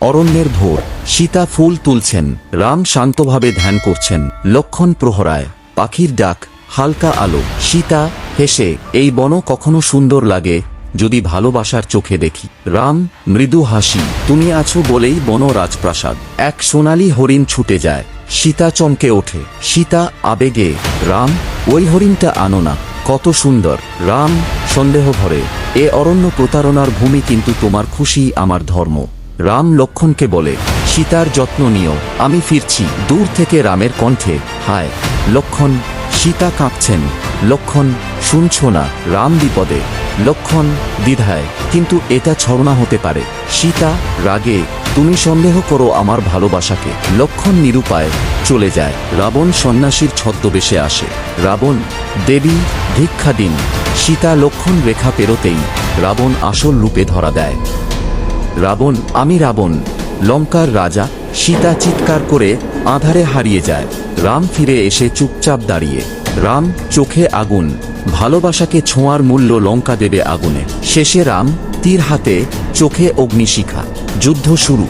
অরণ্যের ভোর, সীতা ফুল তুলছেন, রাম শান্তভাবে ধ্যান করছেন। লক্ষণ প্রহরায়, পাখির ডাক, হালকা আলো। সীতা হেসে, এই বন কখনো সুন্দর লাগে যদি ভালোবাসার চোখে দেখি। রাম মৃদু হাসি, তুমি আছো বলেই বন রাজপ্রাসাদ। এক সোনালী হরিণ ছুটে যায়, সীতা চমকে ওঠে। সীতা আবেগে, রাম ওই হরিণটা আনো না, কত সুন্দর। রাম সন্দেহ ভরে, এ অরণ্য প্রতারণার ভূমি, কিন্তু তোমার খুশি আমার ধর্ম। রাম লক্ষণকে বলে, সীতার যত্ন নিও, আমি ফিরছি। দূর থেকে রামের কণ্ঠে, হায় লক্ষণ। সীতা কাঁপছেন, লক্ষণ শুনছ না? রাম বিপদে, লক্ষণ দ্বিধায়, কিন্তু এটা ছলনা হতে পারে। সীতা রাগে, তুমি সন্দেহ করো আমার ভালোবাসাকে। লক্ষণ নিরুপায় চলে যায়। রাবণ সন্ন্যাসীর ছদ্মবেশে আসে। রাবণ, দেবী ভিক্ষা দিন। সীতা লক্ষণ রেখা পেরোতেই রাবণ আসল রূপে ধরা দেয়। রাবণ, আমি রাবণ, লঙ্কার রাজা। সীতা চিৎকার করে আঁধারে হারিয়ে যায়। রাম ফিরে এসে চুপচাপ দাঁড়িয়ে। রাম চোখে আগুন, ভালোবাসাকে ছোঁয়ার মূল্য লঙ্কা দেবে আগুনে। শেষে রাম তীর হাতে, চোখে অগ্নিশিখা। যুদ্ধ শুরু।